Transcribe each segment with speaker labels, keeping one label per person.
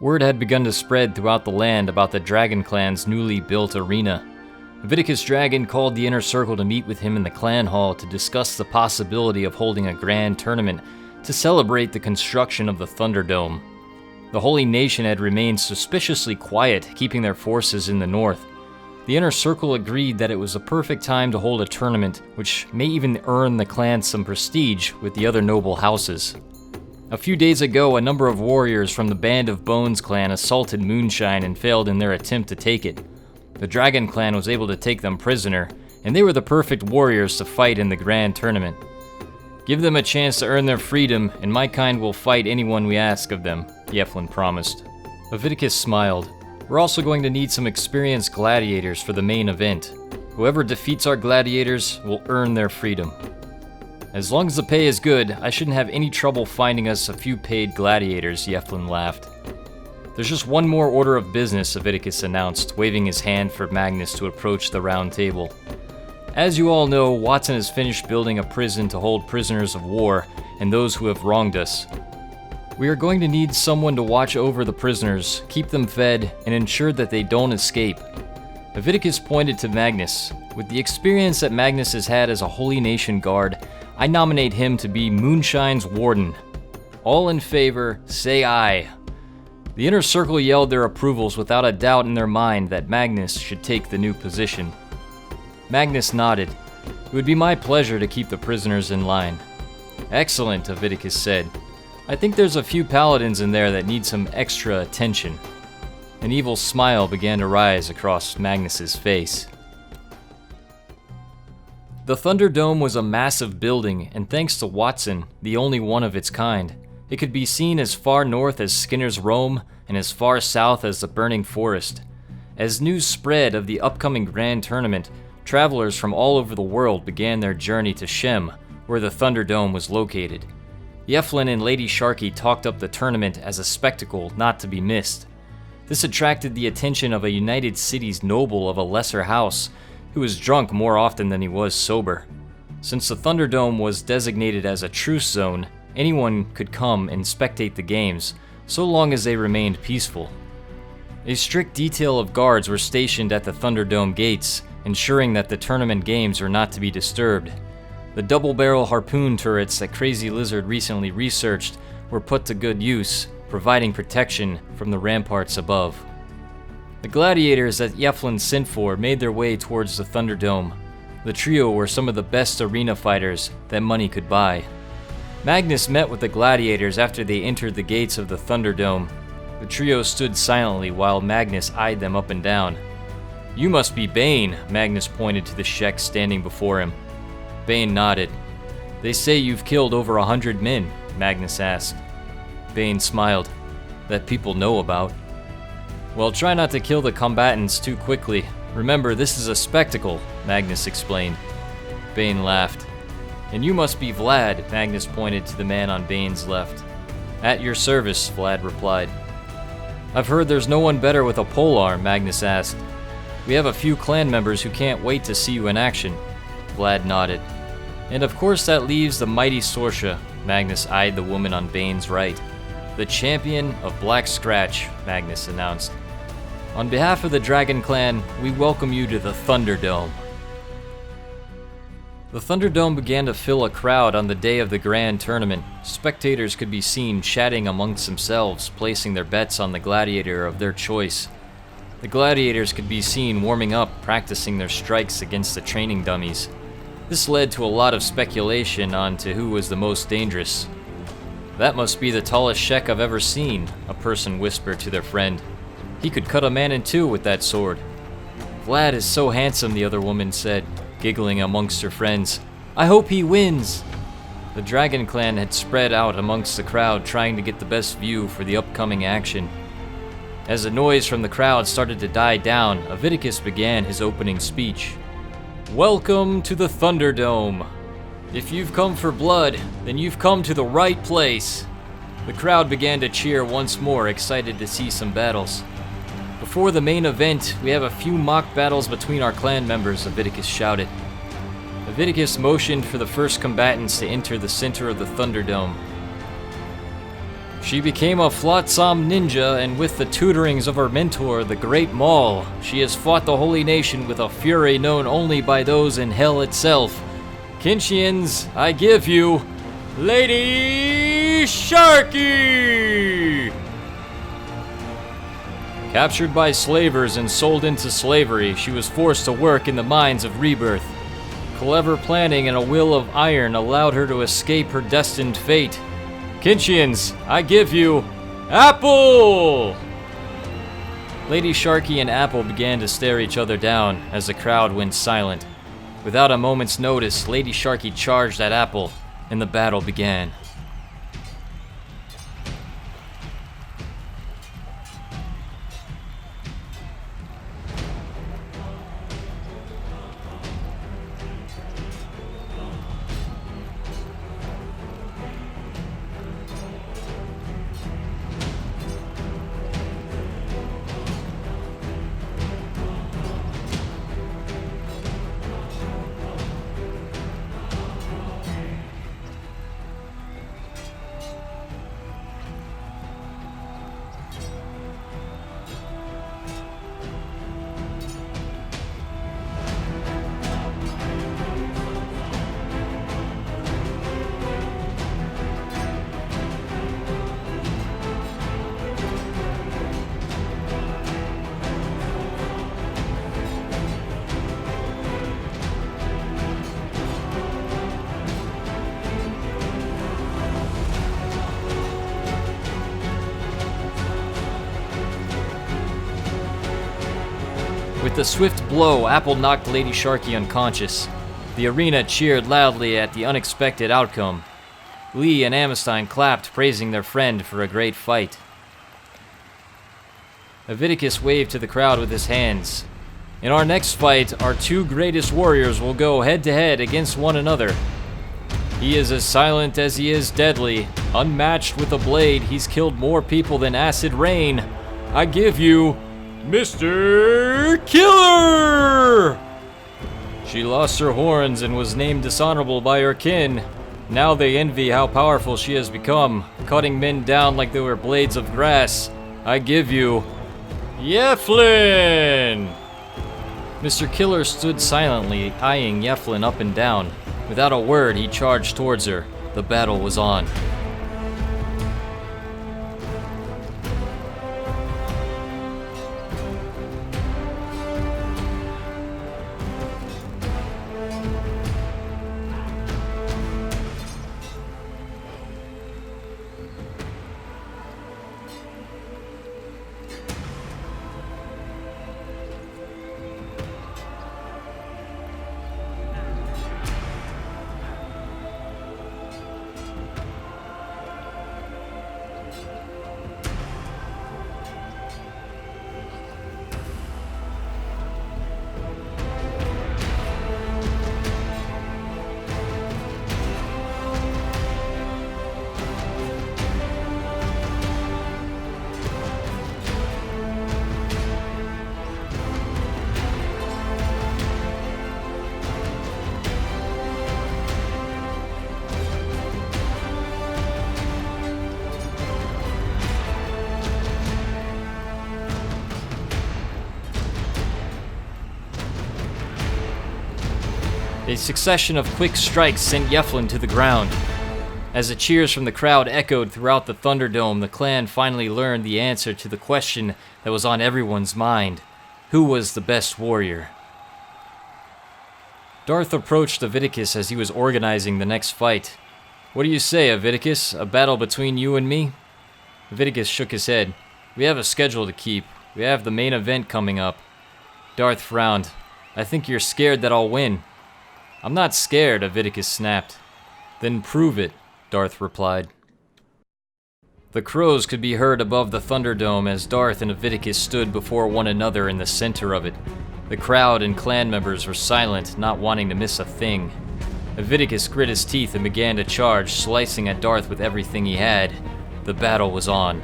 Speaker 1: Word had begun to spread throughout the land about the Dragon Clan's newly built arena. Aviticus Dragon called the Inner Circle to meet with him in the clan hall to discuss the possibility of holding a grand tournament to celebrate the construction of the Thunderdome. The Holy Nation had remained suspiciously quiet, keeping their forces in the north. The Inner Circle agreed that it was a perfect time to hold a tournament, which may even earn the clan some prestige with the other noble houses. A few days ago, a number of warriors from the Band of Bones clan assaulted Moonshine and failed in their attempt to take it. The Dragon clan was able to take them prisoner, and they were the perfect warriors to fight in the grand tournament. Give them a chance to earn their freedom, and my kind will fight anyone we ask of them, Yeflin promised. Aviticus smiled. We're also going to need some experienced gladiators for the main event. Whoever defeats our gladiators will earn their freedom. As long as the pay is good, I shouldn't have any trouble finding us a few paid gladiators, Yeflin laughed. There's just one more order of business, Aviticus announced, waving his hand for Magnus to approach the round table. As you all know, Watson has finished building a prison to hold prisoners of war and those who have wronged us. We are going to need someone to watch over the prisoners, keep them fed, and ensure that they don't escape. Aviticus pointed to Magnus. With the experience that Magnus has had as a Holy Nation guard, I nominate him to be Moonshine's warden. All in favor, say aye. The Inner Circle yelled their approvals without a doubt in their mind that Magnus should take the new position. Magnus nodded. It would be my pleasure to keep the prisoners in line. Excellent, Aviticus said. I think there's a few paladins in there that need some extra attention. An evil smile began to rise across Magnus's face. The Thunderdome was a massive building, and thanks to Watson, the only one of its kind. It could be seen as far north as Skinner's Rome and as far south as the Burning Forest. As news spread of the upcoming grand tournament, travelers from all over the world began their journey to Shem, where the Thunderdome was located. Yeflin and Lady Sharky talked up the tournament as a spectacle not to be missed. This attracted the attention of a United Cities noble of a lesser house, who was drunk more often than he was sober. Since the Thunderdome was designated as a truce zone, anyone could come and spectate the games, so long as they remained peaceful. A strict detail of guards were stationed at the Thunderdome gates, ensuring that the tournament games were not to be disturbed. The double-barrel harpoon turrets that Crazy Lizard recently researched were put to good use, providing protection from the ramparts above. The gladiators that Yeflin sent for made their way towards the Thunderdome. The trio were some of the best arena fighters that money could buy. Magnus met with the gladiators after they entered the gates of the Thunderdome. The trio stood silently while Magnus eyed them up and down. You must be Bane, Magnus pointed to the Shek standing before him. Bane nodded. They say you've killed over 100 men, Magnus asked. Bane smiled. That people know about. Well, try not to kill the combatants too quickly. Remember, this is a spectacle, Magnus explained. Bane laughed. And you must be Vlad, Magnus pointed to the man on Bane's left. At your service, Vlad replied. I've heard there's no one better with a polearm, Magnus asked. We have a few clan members who can't wait to see you in action. Vlad nodded. And of course that leaves the mighty Sorsha, Magnus eyed the woman on Bane's right. The champion of Black Scratch, Magnus announced. On behalf of the Dragon Clan, we welcome you to the Thunderdome. The Thunderdome began to fill a crowd on the day of the grand tournament. Spectators could be seen chatting amongst themselves, placing their bets on the gladiator of their choice. The gladiators could be seen warming up, practicing their strikes against the training dummies. This led to a lot of speculation on to who was the most dangerous. That must be the tallest Shek I've ever seen, a person whispered to their friend. He could cut a man in two with that sword. Vlad is so handsome, the other woman said, giggling amongst her friends. I hope he wins! The Dragon Clan had spread out amongst the crowd, trying to get the best view for the upcoming action. As the noise from the crowd started to die down, Aviticus began his opening speech. Welcome to the Thunderdome. If you've come for blood, then you've come to the right place. The crowd began to cheer once more, excited to see some battles. Before the main event, we have a few mock battles between our clan members, Aviticus shouted. Aviticus motioned for the first combatants to enter the center of the Thunderdome. She became a flotsam ninja, and with the tutorings of her mentor, the Great Maul, she has fought the Holy Nation with a fury known only by those in hell itself. Kenshians, I give you Lady Sharky! Captured by slavers and sold into slavery, she was forced to work in the mines of Rebirth. Clever planning and a will of iron allowed her to escape her destined fate. Kenshians, I give you Apple! Lady Sharky and Apple began to stare each other down as the crowd went silent. Without a moment's notice, Lady Sharky charged at Apple, and the battle began. With a swift blow, Apple knocked Lady Sharky unconscious. The arena cheered loudly at the unexpected outcome. Lee and Amistine clapped, praising their friend for a great fight. Aviticus waved to the crowd with his hands. In our next fight, our two greatest warriors will go head-to-head against one another. He is as silent as he is deadly. Unmatched with a blade, he's killed more people than acid rain. I give you Mr. Killer! She lost her horns and was named dishonorable by her kin. Now they envy how powerful she has become, cutting men down like they were blades of grass. I give you Yeflin! Mr. Killer stood silently, eyeing Yeflin up and down. Without a word, he charged towards her. The battle was on. A succession of quick strikes sent Yeflin to the ground. As the cheers from the crowd echoed throughout the Thunderdome, the clan finally learned the answer to the question that was on everyone's mind. Who was the best warrior? Darth approached Aviticus as he was organizing the next fight. What do you say, Aviticus? A battle between you and me? Aviticus shook his head. We have a schedule to keep. We have the main event coming up. Darth frowned. I think you're scared that I'll win. I'm not scared, Aviticus snapped. Then prove it, Darth replied. The crows could be heard above the Thunderdome as Darth and Aviticus stood before one another in the center of it. The crowd and clan members were silent, not wanting to miss a thing. Aviticus grit his teeth and began to charge, slicing at Darth with everything he had. The battle was on.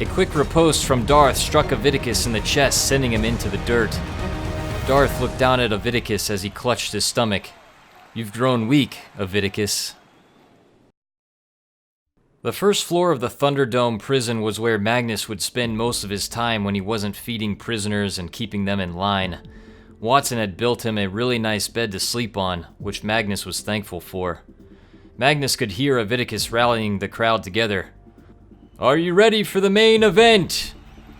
Speaker 1: A quick riposte from Darth struck Aviticus in the chest, sending him into the dirt. Darth looked down at Aviticus as he clutched his stomach. "You've grown weak, Aviticus." The first floor of the Thunderdome prison was where Magnus would spend most of his time when he wasn't feeding prisoners and keeping them in line. Watson had built him a really nice bed to sleep on, which Magnus was thankful for. Magnus could hear Aviticus rallying the crowd together. "Are you ready for the main event?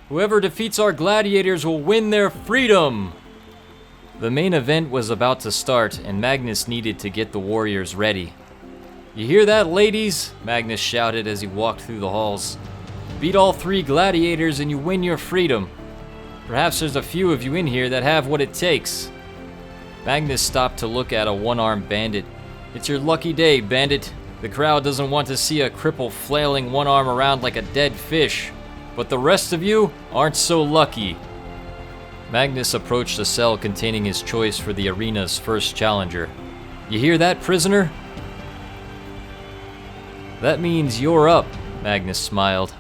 Speaker 1: Whoever defeats our gladiators will win their freedom!" The main event was about to start, and Magnus needed to get the warriors ready. "You hear that, ladies?" Magnus shouted as he walked through the halls. "Beat all 3 gladiators and you win your freedom. Perhaps there's a few of you in here that have what it takes." Magnus stopped to look at a one-armed bandit. "It's your lucky day, bandit. The crowd doesn't want to see a cripple flailing one arm around like a dead fish. But the rest of you aren't so lucky." Magnus approached a cell containing his choice for the arena's first challenger. "You hear that, prisoner? That means you're up," Magnus smiled.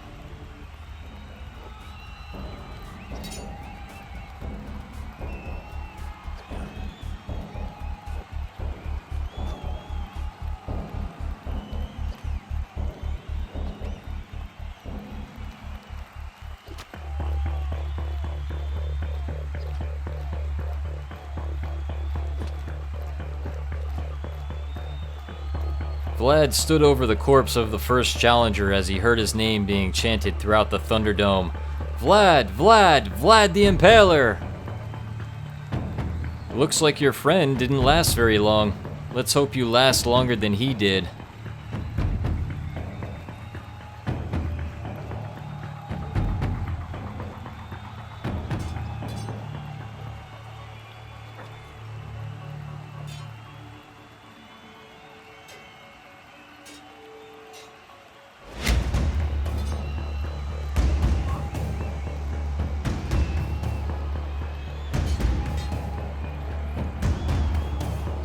Speaker 1: Vlad stood over the corpse of the first challenger as he heard his name being chanted throughout the Thunderdome. "Vlad! Vlad! Vlad the Impaler!" "Looks like your friend didn't last very long. Let's hope you last longer than he did."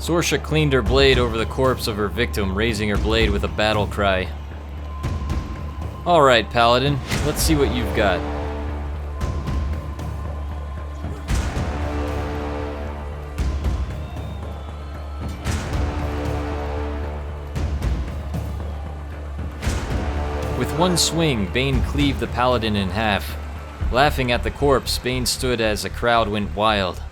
Speaker 1: Sorsha cleaned her blade over the corpse of her victim, raising her blade with a battle cry. "Alright, Paladin, let's see what you've got." With one swing, Bane cleaved the Paladin in half. Laughing at the corpse, Bane stood as the crowd went wild.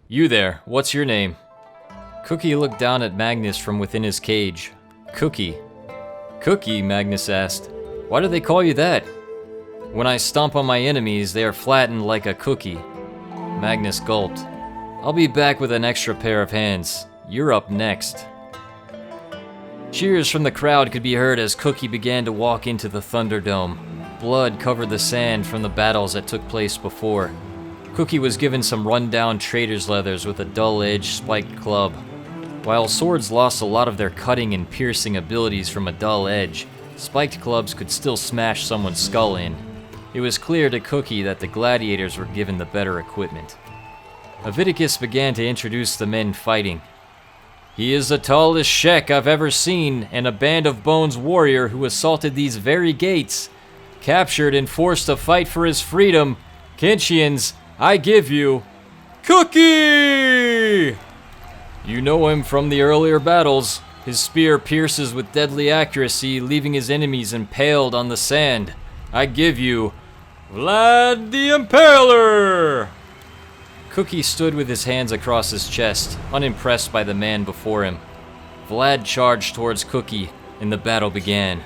Speaker 1: "You there, what's your name?" Cookie looked down at Magnus from within his cage. "Cookie." "Cookie?" Magnus asked. "Why do they call you that?" "When I stomp on my enemies, they are flattened like a cookie." Magnus gulped. "I'll be back with an extra pair of hands. You're up next." Cheers from the crowd could be heard as Cookie began to walk into the Thunderdome. Blood covered the sand from the battles that took place before. Cookie was given some run-down trader's leathers with a dull-edged spiked club. While swords lost a lot of their cutting and piercing abilities from a dull edge, spiked clubs could still smash someone's skull in. It was clear to Cookie that the gladiators were given the better equipment. Aviticus began to introduce the men fighting. "He is the tallest Shek I've ever seen, and a band of bones warrior who assaulted these very gates. Captured and forced to fight for his freedom. Kenshians, I give you Cookie!" "You know him from the earlier battles. His spear pierces with deadly accuracy, leaving his enemies impaled on the sand. I give you Vlad the Impaler!" Cookie stood with his hands across his chest, unimpressed by the man before him. Vlad charged towards Cookie, and the battle began.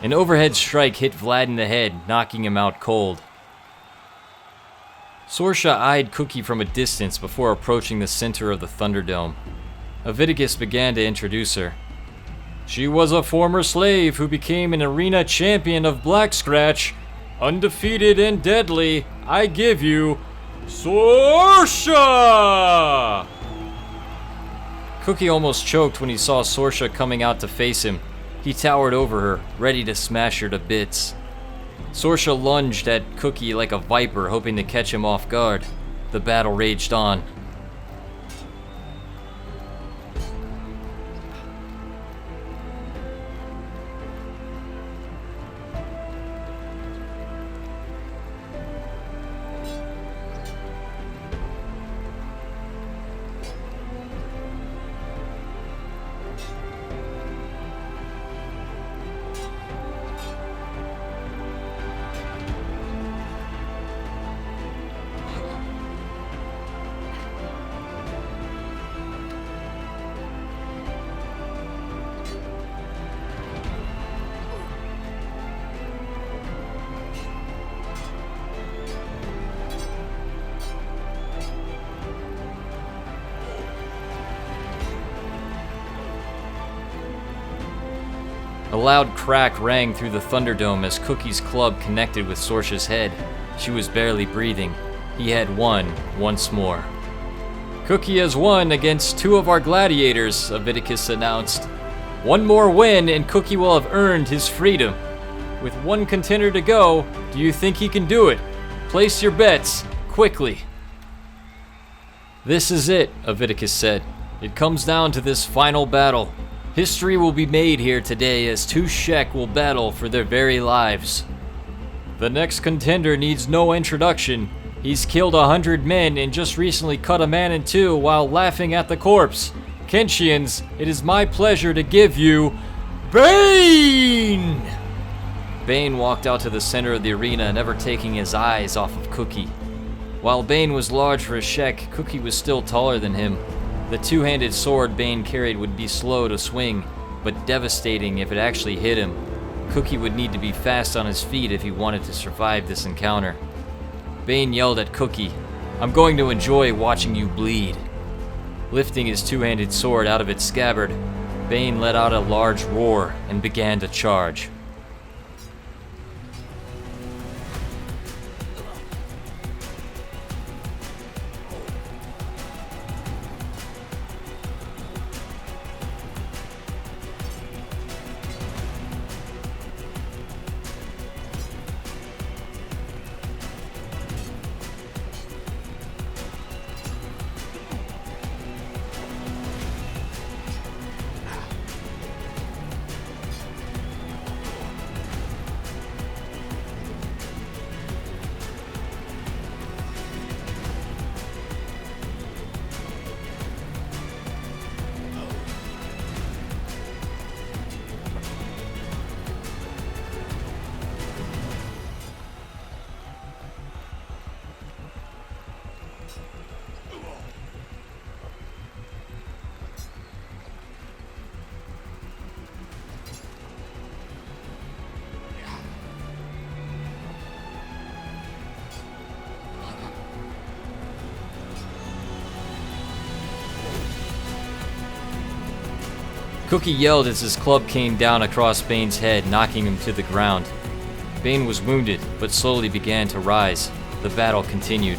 Speaker 1: An overhead strike hit Vlad in the head, knocking him out cold. Sorsha eyed Cookie from a distance before approaching the center of the Thunderdome. Aviticus began to introduce her. She was a former slave who became an arena champion of Black Scratch. Undefeated and deadly, I give you Sorsha! Cookie almost choked when he saw Sorsha coming out to face him. He towered over her, ready to smash her to bits. Sorsha lunged at Cookie like a viper, hoping to catch him off guard. The battle raged on. A loud crack rang through the Thunderdome as Cookie's club connected with Sorsha's head. She was barely breathing. He had won once more. Cookie has won against 2 of our gladiators, Aviticus announced. One more win and Cookie will have earned his freedom. With 1 contender to go, do you think he can do it? Place your bets, quickly. This is it, Aviticus said. It comes down to this final battle. History will be made here today as 2 Shek will battle for their very lives. The next contender needs no introduction. He's killed 100 men and just recently cut a man in 2 while laughing at the corpse. Kenshians, it is my pleasure to give you Bane! Bane walked out to the center of the arena, never taking his eyes off of Cookie. While Bane was large for a Shek, Cookie was still taller than him. The 2-handed sword Bane carried would be slow to swing, but devastating if it actually hit him. Cookie would need to be fast on his feet if he wanted to survive this encounter. Bane yelled at Cookie, "I'm going to enjoy watching you bleed." Lifting his 2-handed sword out of its scabbard, Bane let out a large roar and began to charge. Cookie yelled as his club came down across Bane's head, knocking him to the ground. Bane was wounded, but slowly began to rise. The battle continued.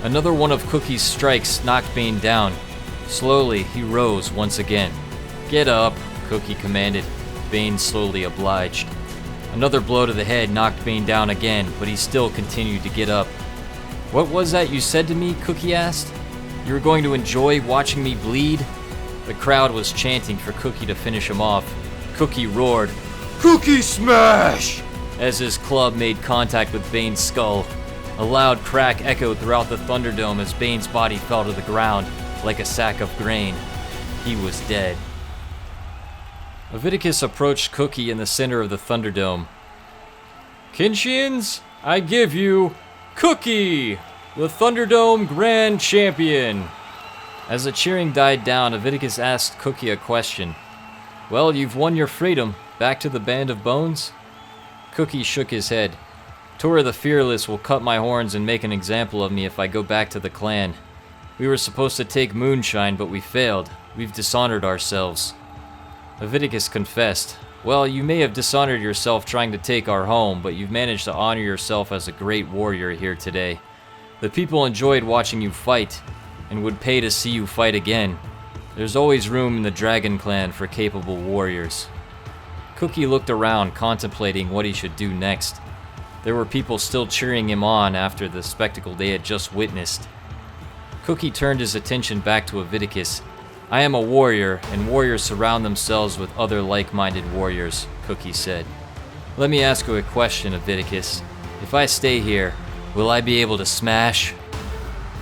Speaker 1: Another one of Cookie's strikes knocked Bane down. Slowly, he rose once again. "Get up," Cookie commanded. Bane slowly obliged. Another blow to the head knocked Bane down again, but he still continued to get up. "What was that you said to me?" Cookie asked. "You were going to enjoy watching me bleed?" The crowd was chanting for Cookie to finish him off. Cookie roared, "Cookie smash!" as his club made contact with Bane's skull. A loud crack echoed throughout the Thunderdome as Bane's body fell to the ground like a sack of grain. He was dead. Aviticus approached Cookie in the center of the Thunderdome. "Kenshians, I give you Cookie!" The Thunderdome Grand Champion! As the cheering died down, Aviticus asked Cookie a question. Well, you've won your freedom. Back to the Band of Bones? Cookie shook his head. Tora the Fearless will cut my horns and make an example of me if I go back to the clan. We were supposed to take Moonshine, but we failed. We've dishonored ourselves. Aviticus confessed. Well, you may have dishonored yourself trying to take our home, but you've managed to honor yourself as a great warrior here today. The people enjoyed watching you fight, and would pay to see you fight again. There's always room in the Dragon Clan for capable warriors. Cookie looked around, contemplating what he should do next. There were people still cheering him on after the spectacle they had just witnessed. Cookie turned his attention back to Aviticus. I am a warrior, and warriors surround themselves with other like-minded warriors, Cookie said. Let me ask you a question, Aviticus. If I stay here, will I be able to smash?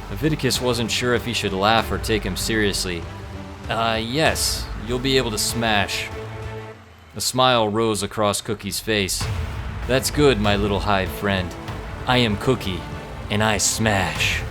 Speaker 1: Aviticus wasn't sure if he should laugh or take him seriously. Yes, you'll be able to smash. A smile rose across Cookie's face. That's good, my little hive friend. I am Cookie, and I smash.